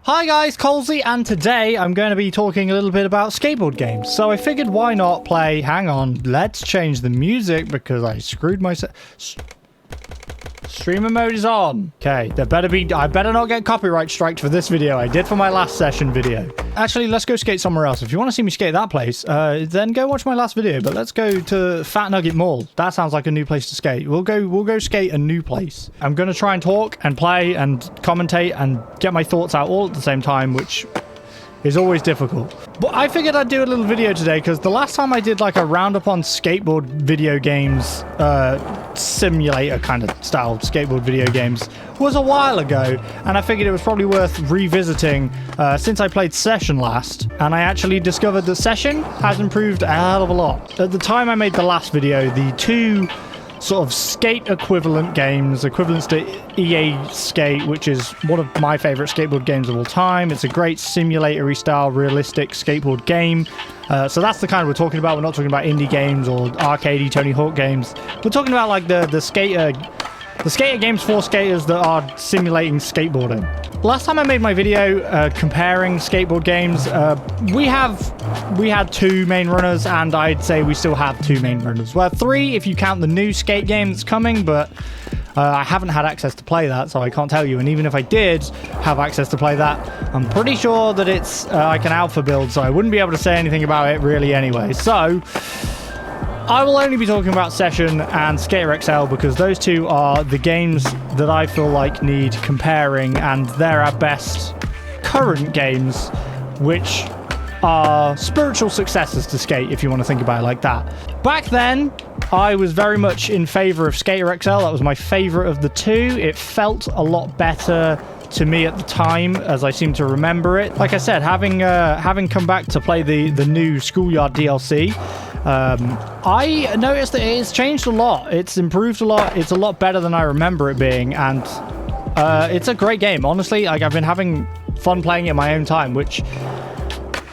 Hi guys, Colesy, and today I'm going to be talking a little bit about skateboard games. So I figured why not play, hang on, let's change the music because I screwed myself. Streamer mode is on. Okay, I better not get copyright striked for this video. I did for my last session video. Actually, let's go skate somewhere else. If you want to see me skate that place, then go watch my last video. But let's go to Fat Nugget Mall. That sounds like a new place to skate. We'll go skate a new place. I'm going to try and talk and play and commentate and get my thoughts out all at the same time, which is always difficult. But I figured I'd do a little video today because the last time I did like a roundup on skateboard video games, simulator kind of style skateboard video games, was a while ago, and I figured it was probably worth revisiting since I played Session last, and I actually discovered that Session has improved a hell of a lot. At the time I made the last video, the two sort of skate equivalent games, equivalents to EA Skate, which is one of my favorite skateboard games of all time. It's a great simulatory style, realistic skateboard game. So that's the kind we're talking about. We're not talking about indie games or arcadey Tony Hawk games. We're talking about like the skater games for skaters that are simulating skateboarding. Last time I made my video comparing skateboard games, we had two main runners, and I'd say we still have two main runners. Well, three if you count the new skate game that's coming, but I haven't had access to play that, so I can't tell you. And even if I did have access to play that, I'm pretty sure that it's like an alpha build, so I wouldn't be able to say anything about it really anyway. So I will only be talking about Session and Skater XL because those two are the games that I feel like need comparing, and they're at best current games, which are spiritual successors to Skate, if you want to think about it like that. Back then, I was very much in favor of Skater XL. That was my favorite of the two. It felt a lot better to me at the time, as I seem to remember it. Like I said, having come back to play the new Schoolyard DLC, I noticed that it's changed a lot. It's improved a lot. It's a lot better than I remember it being, and it's a great game. Honestly, like, I've been having fun playing it in my own time, which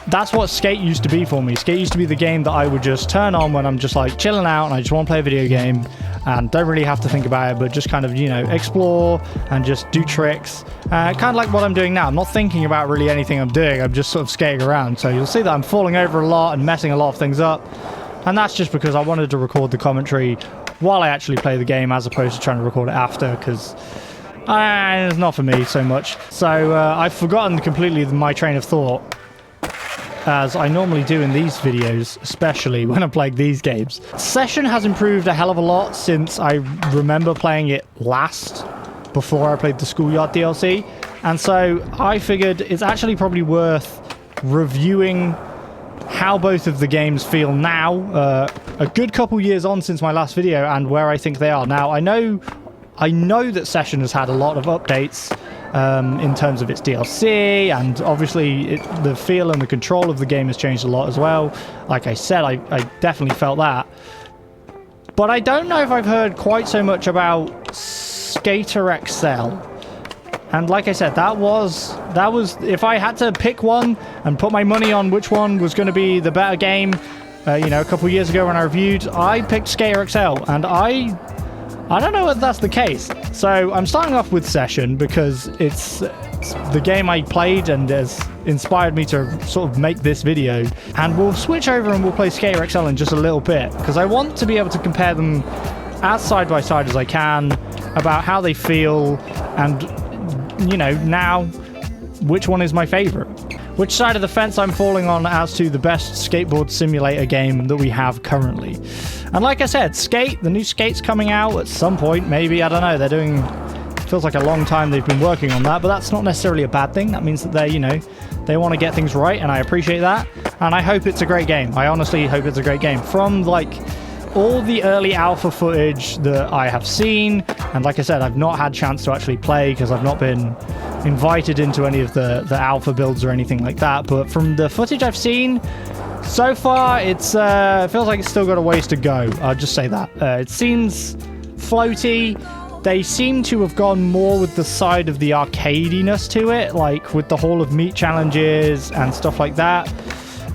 that's what Skate used to be for me. Skate used to be the game that I would just turn on when I'm just like chilling out and I just want to play a video game and don't really have to think about it, but just kind of, you know, explore and just do tricks. Kind of like what I'm doing now. I'm not thinking about really anything I'm doing. I'm just sort of skating around. So you'll see that I'm falling over a lot and messing a lot of things up. And that's just because I wanted to record the commentary while I actually play the game as opposed to trying to record it after, because it's not for me so much. So I've forgotten completely my train of thought, as I normally do in these videos, especially when I'm playing these games. Session has improved a hell of a lot since I remember playing it last, before I played the Schoolyard DLC. And so I figured it's actually probably worth reviewing how both of the games feel now, a good couple years on since my last video, and where I think they are now. I know that Session has had a lot of updates in terms of its DLC, and obviously the feel and the control of the game has changed a lot as well. Like I said, I definitely felt that. But I don't know if I've heard quite so much about Skater XL. And like I said, that was if I had to pick one and put my money on which one was going to be the better game, you know, a couple years ago when I reviewed, I picked Skater XL, and I don't know if that's the case. So I'm starting off with Session because it's the game I played and has inspired me to sort of make this video. And we'll switch over and we'll play Skater XL in just a little bit, because I want to be able to compare them as side by side as I can about how they feel, and, you know, now which one is my favorite. Which side of the fence I'm falling on as to the best skateboard simulator game that we have currently. And like I said, Skate, the new Skate's coming out at some point, maybe, I don't know. They're doing, feels like a long time they've been working on that, but that's not necessarily a bad thing. That means that they, you know, they want to get things right, and I appreciate that. And I hope it's a great game. I honestly hope it's a great game. From like all the early alpha footage that I have seen, and like I said, I've not had a chance to actually play because I've not been invited into any of the alpha builds or anything like that, but from the footage I've seen so far, it feels like it's still got a ways to go. I'll just say that. It seems floaty. They seem to have gone more with the side of the arcadiness to it, like with the Hall of Meat challenges and stuff like that.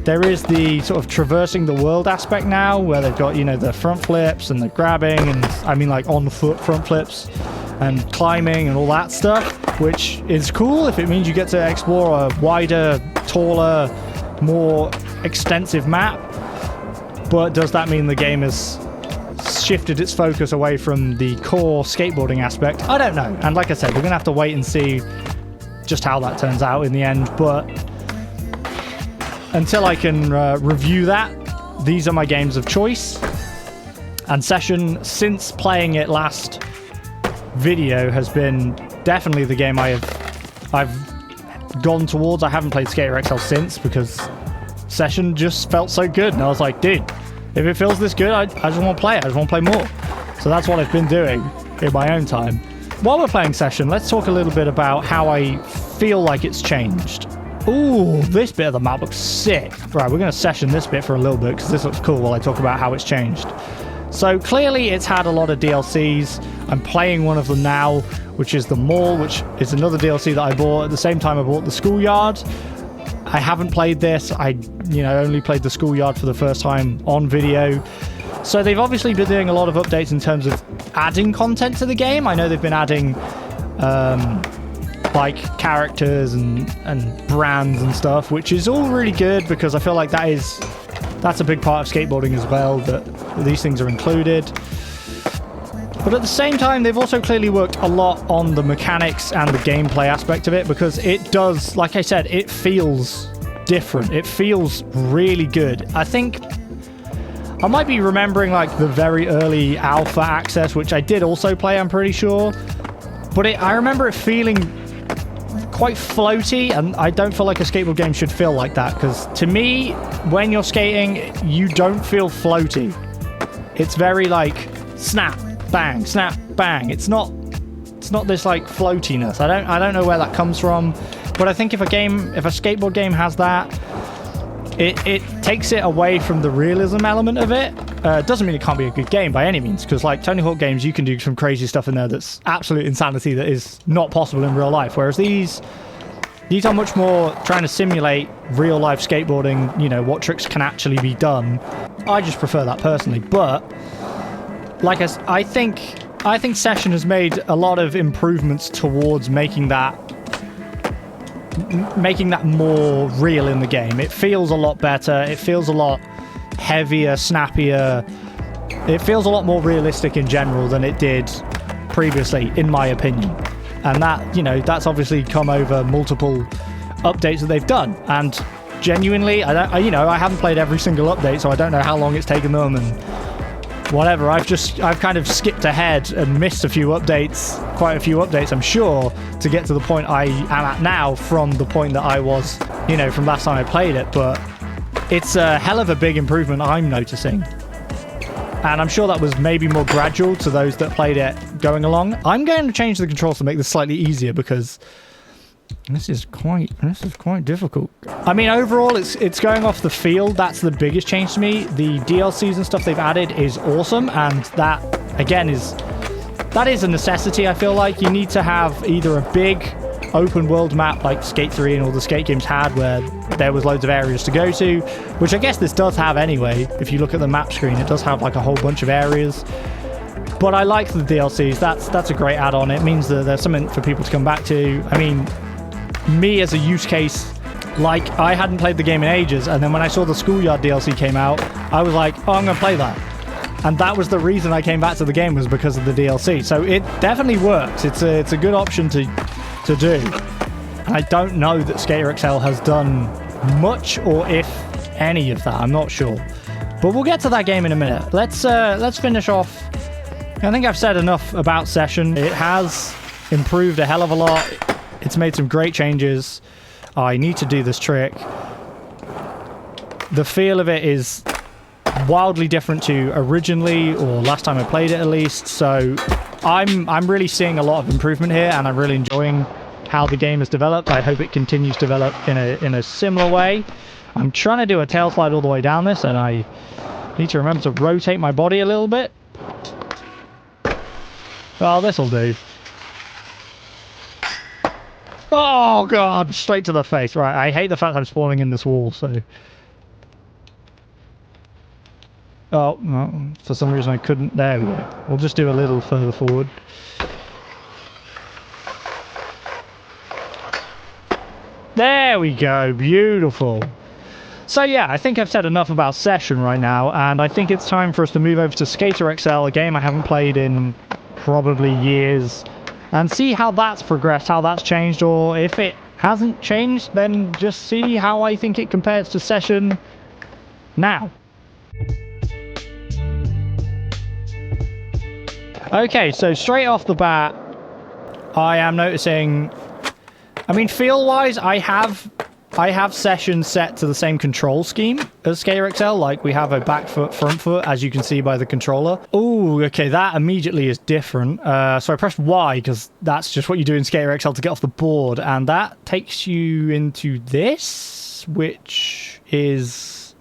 There is the sort of traversing the world aspect now, where they've got, you know, the front flips and the grabbing, and I mean like on foot front flips and climbing and all that stuff. which is cool if it means you get to explore a wider, taller, more extensive map. But does that mean the game has shifted its focus away from the core skateboarding aspect? I don't know. And like I said, we're going to have to wait and see just how that turns out in the end. But until I can review that, these are my games of choice. And Session, since playing it last video, has been definitely the game I've gone towards. I haven't played Skater XL since because Session just felt so good. And I was like, dude, if it feels this good, I just want to play it. I just want to play more. So that's what I've been doing in my own time. While we're playing Session, let's talk a little bit about how I feel like it's changed. Ooh, this bit of the map looks sick. Right, we're going to session this bit for a little bit because this looks cool while I talk about how it's changed. So clearly it's had a lot of DLCs. I'm playing one of them now, which is the Mall, which is another DLC that I bought at the same time I bought the Schoolyard. I haven't played this. I only played the Schoolyard for the first time on video. So they've obviously been doing a lot of updates in terms of adding content to the game. I know they've been adding like characters and brands and stuff, which is all really good because I feel like that's a big part of skateboarding as well, that these things are included. But at the same time, they've also clearly worked a lot on the mechanics and the gameplay aspect of it, because it does, like I said, it feels different. It feels really good. I think I might be remembering like the very early alpha access, which I did also play, I'm pretty sure. But I remember it feeling quite floaty, and I don't feel like a skateboard game should feel like that, because to me, when you're skating, you don't feel floaty. It's very like snap, bang, snap, bang. It's not this like floatiness. I don't know where that comes from, but I think if a skateboard game has that, it takes it away from the realism element of it. It doesn't mean it can't be a good game by any means, because like Tony Hawk games, you can do some crazy stuff in there that's absolute insanity that is not possible in real life, whereas these are much more trying to simulate real life skateboarding, what tricks can actually be done. I just prefer that personally, but like I think Session has made a lot of improvements towards making that more real in the game. It feels a lot better. It feels a lot heavier, snappier. It feels a lot more realistic in general than it did previously, in my opinion. And that, that's obviously come over multiple updates that they've done. And genuinely, I haven't played every single update, so I don't know how long it's taken them and whatever. I've kind of skipped ahead and missed quite a few updates, I'm sure, to get to the point I am at now from the point that I was, from last time I played it. But it's a hell of a big improvement I'm noticing. And I'm sure that was maybe more gradual to those that played it going along. I'm going to change the controls to make this slightly easier, because this is quite difficult. I mean, overall, it's going off the feel. That's the biggest change to me. The DLCs and stuff they've added is awesome, and that, again, is a necessity. I feel like you need to have either a big open world map like Skate 3 and all the skate games had, where there was loads of areas to go to, which I guess this does have anyway. If you look at the map screen, it does have like a whole bunch of areas. But I like the DLCs. That's a great add-on. It means that there's something for people to come back to. I mean, me as a use case, like, I hadn't played the game in ages, and then when I saw the Schoolyard DLC came out, I was like, oh, I'm gonna play that. And that was the reason I came back to the game, was because of the DLC. So it definitely works. It's a good option to do. And I don't know that Skater XL has done much, or if any of that. I'm not sure. But we'll get to that game in a minute. Let's finish off. I think I've said enough about Session. It has improved a hell of a lot. It's made some great changes. I need to do this trick. The feel of it is wildly different to originally, or last time I played it at least. So I'm really seeing a lot of improvement here, and I'm really enjoying how the game has developed. I hope it continues to develop in a similar way. I'm trying to do a tail slide all the way down this, and I need to remember to rotate my body a little bit. Well, this'll do. Oh god, straight to the face. Right, I hate the fact I'm spawning in this wall, so... Oh, no, for some reason I couldn't. There we go. We'll just do a little further forward. There we go. Beautiful. So yeah, I think I've said enough about Session right now, and I think it's time for us to move over to Skater XL, a game I haven't played in probably years, and see how that's progressed, how that's changed, or if it hasn't changed, then just see how I think it compares to Session now. Okay, so straight off the bat, I am noticing, I mean, feel-wise, I have Session set to the same control scheme as Skater XL. Like, we have a back foot, front foot, as you can see by the controller. Oh, okay, that immediately is different. So I pressed Y, because that's just what you do in Skater XL to get off the board, and that takes you into this, which is...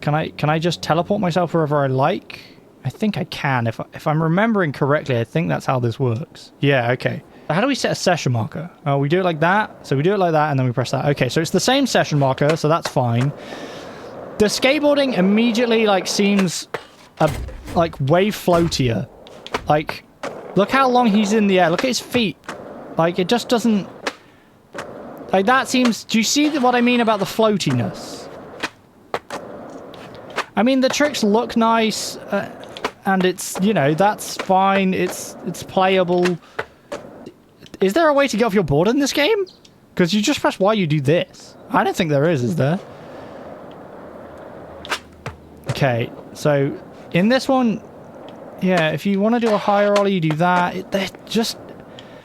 Can I just teleport myself wherever I like? I think I can. If I'm remembering correctly, I think that's how this works. Yeah, okay. How do we set a session marker? Oh, we do it like that. So we do it like that, and then we press that. Okay, so it's the same session marker, so that's fine. The skateboarding immediately, like, seems like way floatier. Like, look how long he's in the air. Look at his feet. Like, it just doesn't... Like, that seems... Do you see what I mean about the floatiness? I mean, the tricks look nice, and it's, you know, that's fine. It's playable. Is there a way to get off your board in this game? Because you just press Y, you do this. I don't think there is there? Okay, so in this one, yeah, if you want to do a higher ollie, you do that. They're just...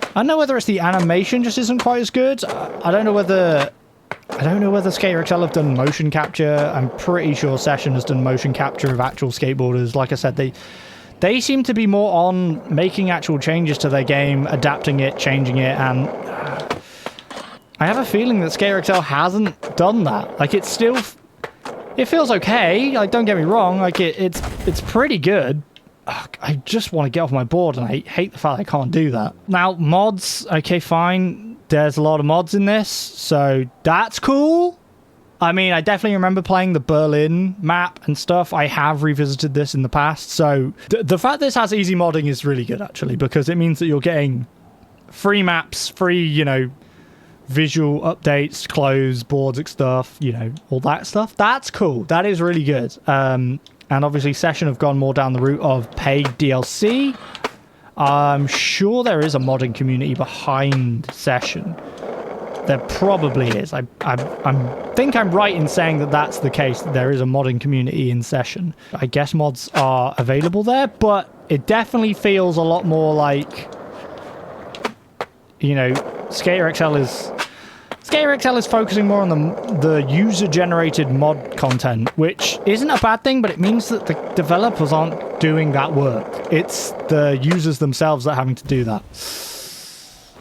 I don't know whether it's the animation just isn't quite as good. I don't know whether Skater XL have done motion capture. I'm pretty sure Session has done motion capture of actual skateboarders. Like I said, they seem to be more on making actual changes to their game, adapting it, changing it, and I have a feeling that Skater XL hasn't done that. Like, it's still... It feels okay. Like, don't get me wrong. Like, it's pretty good. Ugh, I just want to get off my board, and I hate the fact I can't do that. Now, mods, okay, fine. There's a lot of mods in this, so that's cool. I mean, I definitely remember playing the Berlin map and stuff. I have revisited this in the past, so the fact this has easy modding is really good, actually, because it means that you're getting free maps, free, you know, visual updates, clothes, boards and stuff, you know, all that stuff. That's cool. That is really good. And obviously Session have gone more down the route of paid DLC. I'm sure there is a modding community behind Session. There probably is. I think I'm right in saying that that's the case, that there is a modding community in Session. I guess mods are available there, but it definitely feels a lot more like, you know, Skater XL is focusing more on the user-generated mod content, which isn't a bad thing, but it means that the developers aren't doing that work. It's the users themselves that are having to do that.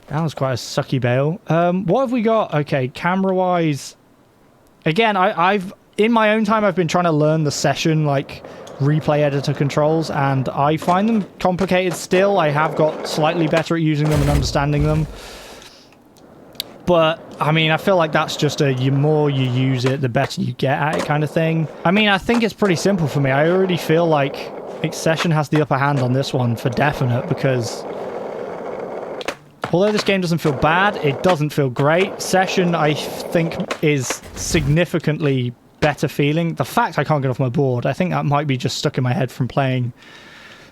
That was quite a sucky bail. What have we got? Okay, camera-wise... Again, I've... In my own time, I've been trying to learn the Session, like, replay editor controls, and I find them complicated still. I have got slightly better at using them and understanding them. But, I mean, I feel like that's just the more you use it, the better you get at it kind of thing. I mean, I think it's pretty simple for me. I already feel like Session has the upper hand on this one for definite, because although this game doesn't feel bad, it doesn't feel great. Session, I think, is significantly better feeling. The fact I can't get off my board, I think that might be just stuck in my head from playing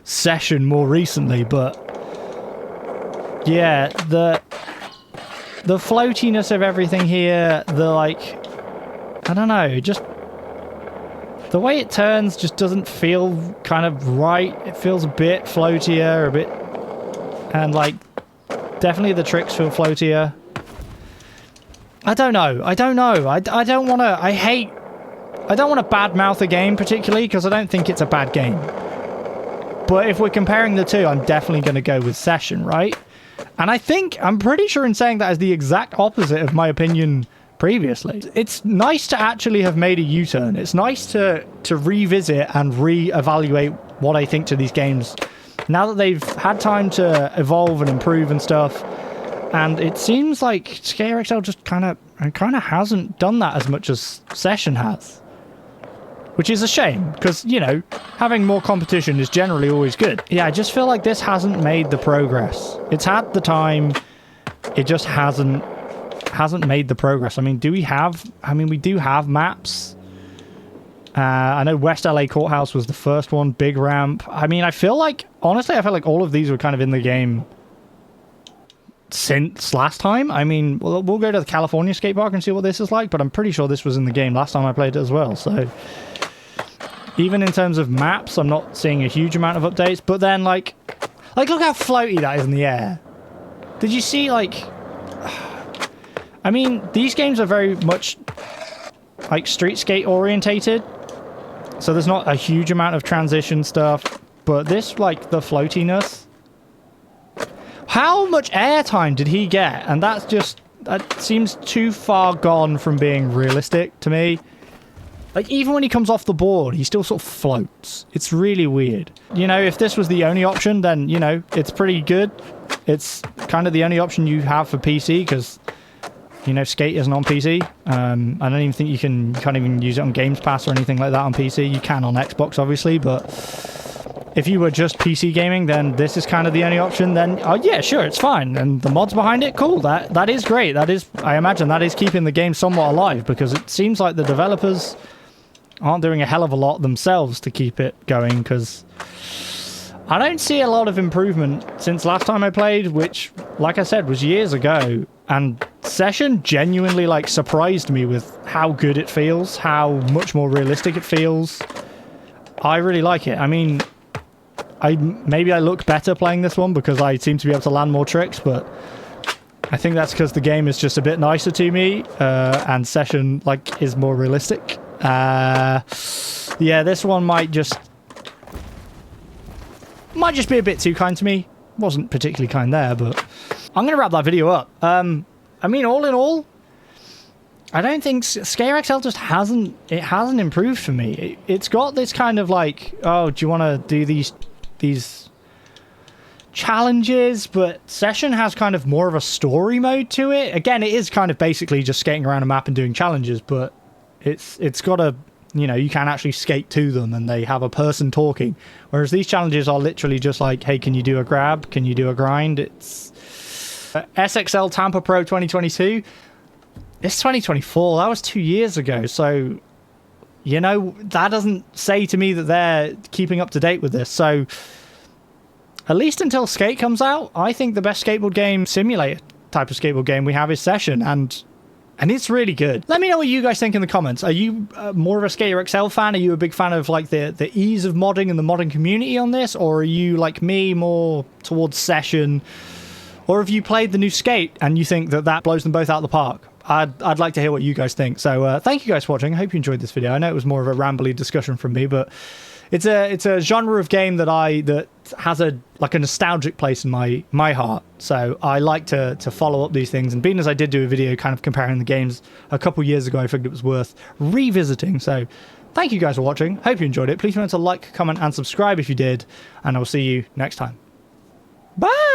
Session more recently, but yeah, the floatiness of everything here, I don't know, just the way it turns just doesn't feel kind of right. It feels a bit floatier, and like, definitely the tricks feel floatier. I don't know. I don't want to, I don't want to badmouth a game particularly, because I don't think it's a bad game. But if we're comparing the two, I'm definitely going to go with Session, right? And I'm pretty sure in saying that is the exact opposite of my opinion previously. It's nice to actually have made a U-turn. It's nice to revisit and re-evaluate what I think to these games now that they've had time to evolve and improve and stuff. And it seems like Skater XL just kind of hasn't done that as much as Session has. Which is a shame, because, you know, having more competition is generally always good. Yeah, I just feel like this hasn't made the progress. It's had the time, it just hasn't hasn't made the progress. I mean, do we have... I mean, we do have maps. I know West LA Courthouse was the first one. Big Ramp. I mean, I feel like... Honestly, I feel like all of these were kind of in the game since last time. I mean, we'll go to the California skate park and see what this is like, but I'm pretty sure this was in the game last time I played it as well, so... Even in terms of maps, I'm not seeing a huge amount of updates, but then, like, look how floaty that is in the air. Did you see, like... I mean, these games are very much, like, street skate orientated, so there's not a huge amount of transition stuff, but this, like, the floatiness... How much airtime did he get? And that's just... That seems too far gone from being realistic to me. Like, even when he comes off the board, he still sort of floats. It's really weird. You know, if this was the only option, then, you know, it's pretty good. It's kind of the only option you have for PC, because, you know, Skate isn't on PC. I don't even think you can't even use it on Games Pass or anything like that on PC. You can on Xbox, obviously, but if you were just PC gaming, then this is kind of the only option. Then, oh, yeah, sure, it's fine. And the mods behind it, cool. That is great. That is, I imagine, that is keeping the game somewhat alive, because it seems like the developers... aren't doing a hell of a lot themselves to keep it going, because I don't see a lot of improvement since last time I played, which, like I said, was years ago. And Session genuinely, like, surprised me with how good it feels, how much more realistic it feels. I really like it. I mean, maybe I look better playing this one because I seem to be able to land more tricks, but I think that's because the game is just a bit nicer to me, and Session, like, is more realistic. Yeah, this one might just be a bit too kind to me. Wasn't particularly kind there, but I'm gonna wrap that video up. I mean, all in all, I don't think Skater XL just hasn't improved for me. It's got this kind of like, oh, do you want to do these challenges? But Session has kind of more of a story mode to it. Again, it is kind of basically just skating around a map and doing challenges, but it's got a, you know, you can actually skate to them and they have a person talking. Whereas these challenges are literally just like, hey, can you do a grab? Can you do a grind? It's SXL Tampa Pro 2022. It's 2024. That was 2 years ago. So, you know, that doesn't say to me that they're keeping up to date with this. So, at least until Skate comes out, I think the best skateboard game, simulator type of skateboard game we have is Session. And it's really good. Let me know what you guys think in the comments. Are you more of a Skater XL fan? Are you a big fan of like the ease of modding and the modding community on this? Or are you like me, more towards Session? Or have you played the new Skate and you think that blows them both out of the park? I'd like to hear what you guys think. So thank you guys for watching. I hope you enjoyed this video. I know it was more of a rambly discussion from me, but it's a genre of game that has a nostalgic place in my heart. So I like to follow up these things. And being as I did do a video kind of comparing the games a couple years ago, I figured it was worth revisiting. So thank you guys for watching. Hope you enjoyed it. Please remember to like, comment, and subscribe if you did. And I will see you next time. Bye!